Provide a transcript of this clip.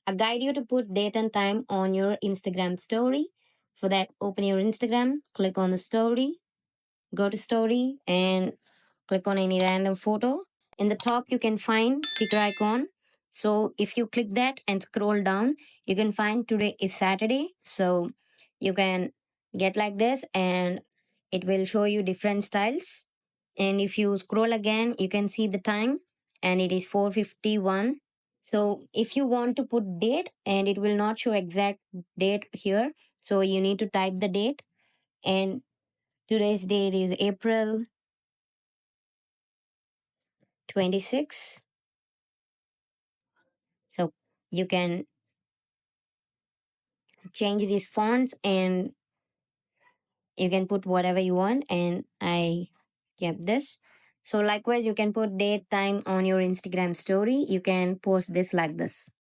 I guide you to put date and time on your Instagram story. For that, open your Instagram, click on the story, go to story, and click on any random photo. In the top, you can find sticker icon. So if you click that and scroll down, you can find today is Saturday. So you can get like this and it will show you different styles. And if you scroll again, you can see the time and it is 4:51. So if you want to put date and it will not show exact date here, so you need to type the date, and today's date is April 26. So you can change these fonts and you can put whatever you want, and I kept this. So likewise, you can put date time on your Instagram story. You can post this like this.